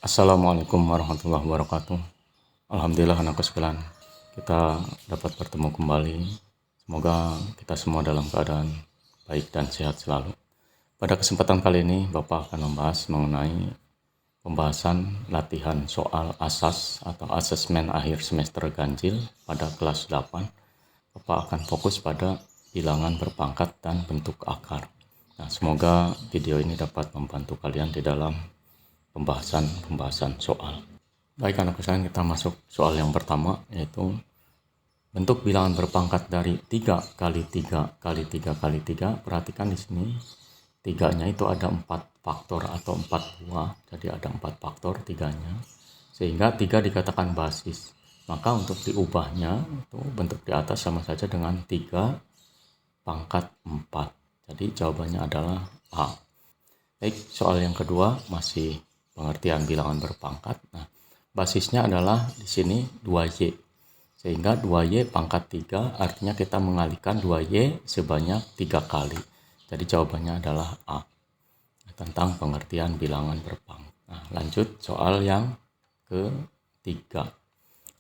Assalamualaikum warahmatullahi wabarakatuh. Alhamdulillah anakku sekalian, kita dapat bertemu kembali. Semoga kita semua dalam keadaan baik dan sehat selalu. Pada kesempatan kali ini Bapak akan membahas mengenai pembahasan latihan soal asas atau asesmen akhir semester ganjil pada kelas 8. Bapak akan fokus pada bilangan berpangkat dan bentuk akar. Nah, semoga video ini dapat membantu kalian di dalam pembahasan soal. Baik anak sekalian, kita masuk soal yang pertama, yaitu bentuk bilangan berpangkat dari 3 kali 3 kali 3 kali 3. Perhatikan di sini 3-nya itu ada 4 faktor atau 4 buah, jadi ada 4 faktor 3-nya, sehingga 3 dikatakan basis. Maka untuk diubahnya itu bentuk di atas sama saja dengan 3 pangkat 4. Jadi jawabannya adalah A. Baik, soal yang kedua masih pengertian bilangan berpangkat. Nah, basisnya adalah di sini 2Y. Sehingga 2Y pangkat 3 artinya kita mengalihkan 2Y sebanyak 3 kali. Jadi jawabannya adalah A. Tentang pengertian bilangan berpangkat. Nah, lanjut soal yang ketiga.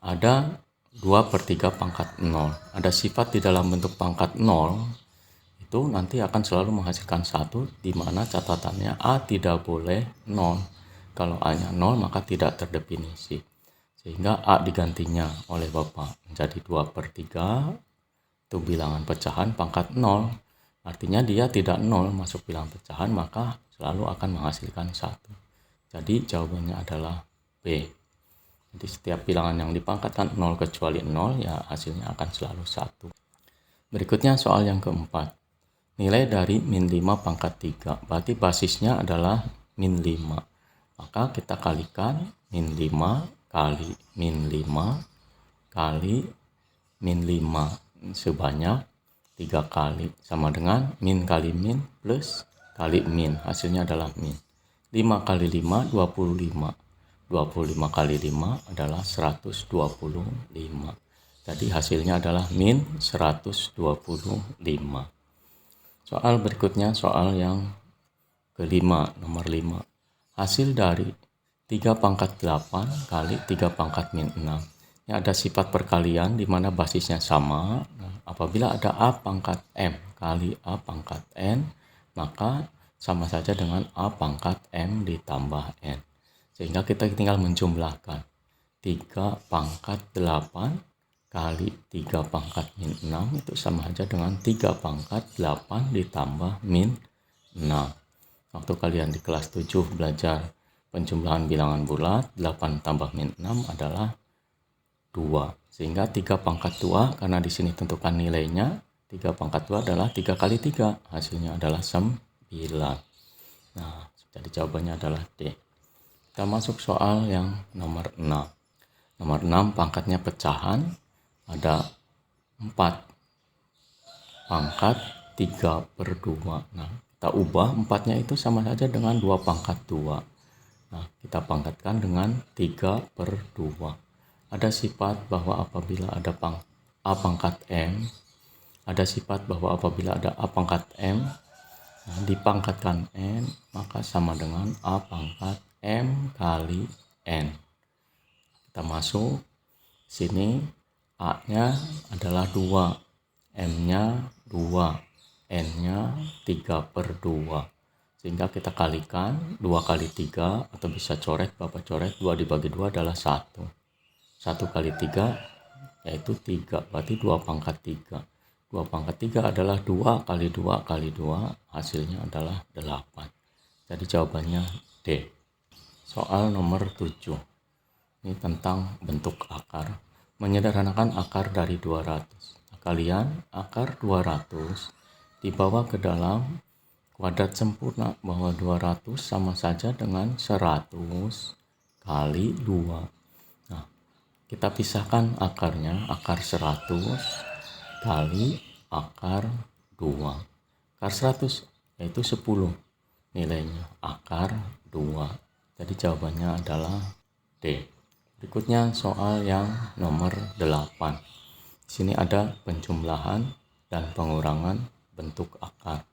Ada 2/3 pangkat 0. Ada sifat di dalam bentuk pangkat 0 itu nanti akan selalu menghasilkan 1, di mana catatannya A tidak boleh 0. Kalau A-nya 0 maka tidak terdefinisi. Sehingga A digantinya oleh Bapak menjadi 2/3, itu bilangan pecahan pangkat 0. Artinya dia tidak 0 masuk bilangan pecahan, maka selalu akan menghasilkan 1. Jadi jawabannya adalah B. Jadi setiap bilangan yang dipangkatkan 0 kecuali 0, ya hasilnya akan selalu 1. Berikutnya soal yang keempat. Nilai dari min 5 pangkat 3, berarti basisnya adalah min 5. Maka kita kalikan min 5 kali min 5 kali min 5 sebanyak 3 kali. Sama dengan min kali min plus kali min. Hasilnya adalah min. 5 kali 5, 25. 25 kali 5 adalah 125. Jadi hasilnya adalah min 125. Soal berikutnya, soal yang kelima, nomor 5. Hasil dari 3 pangkat 8 kali 3 pangkat min 6. Ini ada sifat perkalian di mana basisnya sama. Nah, apabila ada A pangkat M kali A pangkat N, maka sama saja dengan A pangkat M ditambah N. Sehingga kita tinggal menjumlahkan 3 pangkat 8 kali 3 pangkat min 6 itu sama saja dengan 3 pangkat 8 ditambah min 6. Waktu kalian di kelas 7 belajar penjumlahan bilangan bulat, 8 tambah min 6 adalah 2. Sehingga 3 pangkat 2, karena di sini tentukan nilainya, 3 pangkat 2 adalah 3 kali 3. Hasilnya adalah 9. Nah, jadi jawabannya adalah D. Kita masuk soal yang nomor 6. Nomor 6 pangkatnya pecahan. Ada 4 pangkat 3/2. Nah, kita ubah 4-nya itu sama saja dengan 2 pangkat 2. Nah, kita pangkatkan dengan 3/2. Ada sifat bahwa apabila ada A pangkat M, ada sifat bahwa apabila ada A pangkat M, nah, dipangkatkan N, maka sama dengan A pangkat M kali N. Kita masuk sini. A-nya adalah 2, M-nya 2, N-nya 3/2. Sehingga kita kalikan 2 kali 3, atau bisa coret, Bapak coret, 2 dibagi 2 adalah 1. 1 kali 3 yaitu 3, berarti 2 pangkat 3. 2 pangkat 3 adalah 2 kali 2 kali 2, hasilnya adalah 8. Jadi jawabannya D. Soal nomor 7. Ini tentang bentuk akar. Menyederhanakan akar dari 200. Kalian akar 200 dibawa ke dalam kuadrat sempurna, bahwa 200 sama saja dengan 100 kali 2. Nah, kita pisahkan akarnya, akar 100 kali akar 2. Akar 100 yaitu 10 nilainya, akar 2. Jadi jawabannya adalah D. Berikutnya soal yang nomor 8. Di sini ada penjumlahan dan pengurangan bentuk akar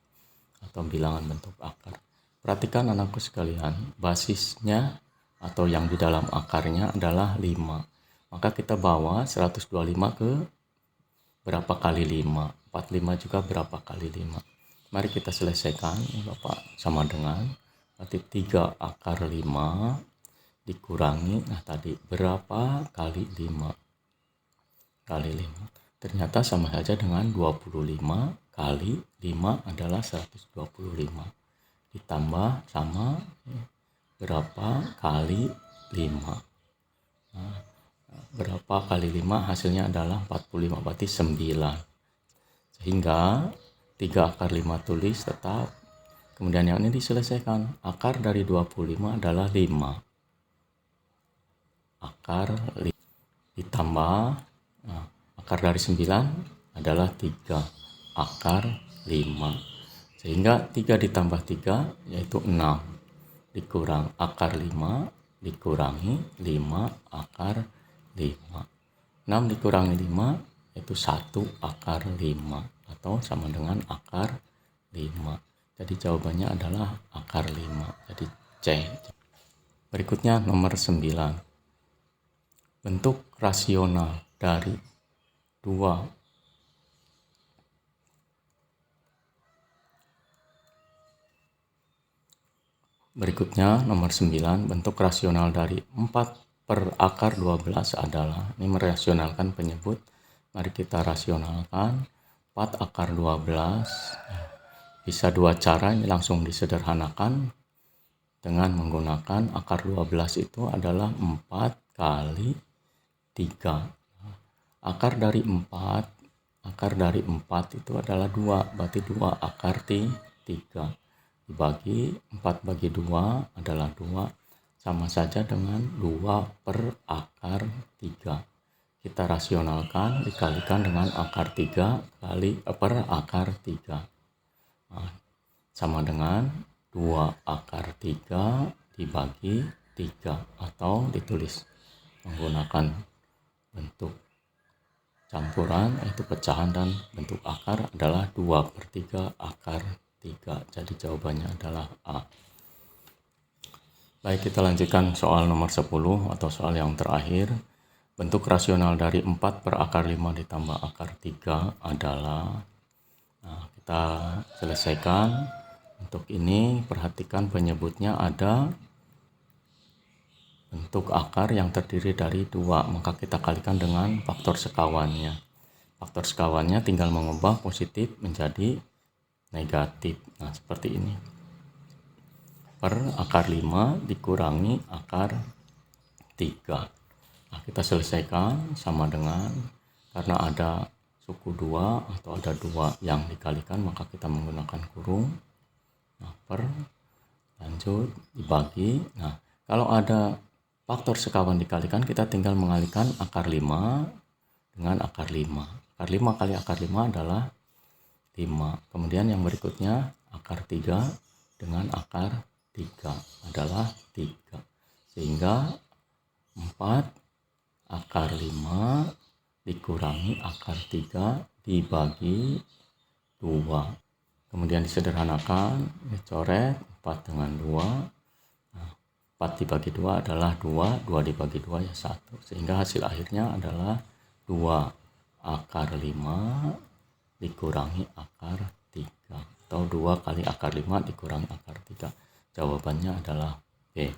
atau bilangan bentuk akar. Perhatikan anakku sekalian, basisnya atau yang di dalam akarnya adalah 5. Maka kita bawa 125 ke berapa kali 5? 45 juga berapa kali 5? Mari kita selesaikan Bapak, sama dengan berarti 3 akar 5 dikurangi, nah tadi berapa kali 5 kali 5? Ternyata sama saja dengan 25 kali 5 adalah 125. Ditambah sama berapa kali 5. Nah, berapa kali 5 hasilnya adalah 45, berarti 9. Sehingga 3 akar 5 tulis tetap. Kemudian yang ini diselesaikan. Akar dari 25 adalah 5. Akar 5 ditambah akar dari 9 adalah 3 akar 5. Sehingga 3 ditambah 3 yaitu 6. Dikurang akar 5 dikurangi 5 akar 5. 6 dikurangi 5 yaitu 1 akar 5 atau sama dengan akar 5. Jadi jawabannya adalah akar 5. Jadi C. Berikutnya nomor 9. Bentuk rasional dari 2 Berikutnya nomor 9, bentuk rasional dari 4 per akar 12 adalah, ini merasionalkan penyebut. Mari kita rasionalkan 4 akar 12. Bisa 2 cara, ini langsung disederhanakan dengan menggunakan akar 12 itu adalah 4 kali 3. Akar dari 4 itu adalah 2, berarti 2 akar 3. Dibagi 4 bagi 2 adalah 2, sama saja dengan 2 per akar 3. Kita rasionalkan dikalikan dengan akar 3 kali per akar 3. Nah, sama dengan 2 akar 3 dibagi 3, atau ditulis menggunakan bentuk campuran, yaitu pecahan, dan bentuk akar adalah 2 per 3 akar 3. Jadi jawabannya adalah A. Baik, kita lanjutkan soal nomor 10 atau soal yang terakhir. Bentuk rasional dari 4 per akar 5 ditambah akar 3 adalah, kita selesaikan. Untuk ini perhatikan penyebutnya ada bentuk akar yang terdiri dari 2, maka kita kalikan dengan faktor sekawannya. Faktor sekawannya tinggal mengubah positif menjadi negatif. Nah, seperti ini. Per akar 5 dikurangi akar 3. Nah, kita selesaikan sama dengan, karena ada suku 2 atau ada 2 yang dikalikan, maka kita menggunakan kurung. Nah, per, lanjut, dibagi. Nah, kalau ada faktor sekawan dikalikan, kita tinggal mengalihkan akar 5 dengan akar 5. Akar 5 kali akar 5 adalah 5. Kemudian yang berikutnya akar 3 dengan akar 3 adalah 3. Sehingga 4 akar 5 dikurangi akar 3 dibagi 2. Kemudian disederhanakan, dicoret 4 dengan 2. Nah, 4 dibagi 2 adalah 2, 2 dibagi 2 ya 1. Sehingga hasil akhirnya adalah 2 akar 5 dikurangi akar 3, atau 2 kali akar 5 dikurangi akar 3. Jawabannya adalah B.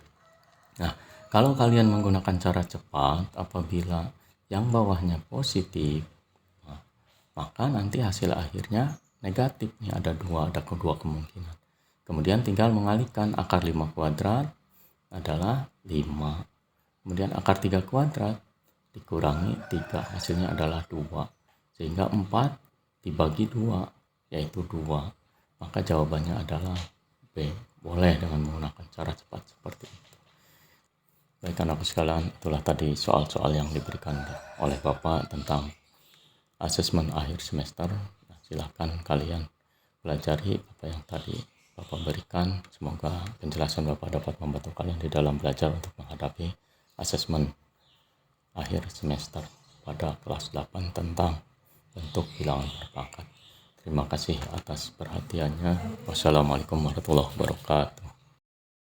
Nah, kalau kalian menggunakan cara cepat, apabila yang bawahnya positif, maka nanti hasil akhirnya negatif. Ini ada kedua kemungkinan. Kemudian tinggal mengalihkan akar 5 kuadrat adalah 5. Kemudian akar 3 kuadrat dikurangi 3, hasilnya adalah 2. Sehingga 4 dibagi 2 yaitu 2. Maka jawabannya adalah B. Boleh dengan menggunakan cara cepat seperti itu. Baik anakku sekalian, itulah tadi soal-soal yang diberikan oleh Bapak tentang asesmen akhir semester. Nah, silahkan kalian pelajari apa yang tadi Bapak berikan. Semoga penjelasan Bapak dapat membantu kalian di dalam belajar untuk menghadapi asesmen akhir semester pada kelas 8 tentang bentuk bilangan berpangkat. Terima kasih atas perhatiannya. Wassalamualaikum warahmatullahi wabarakatuh.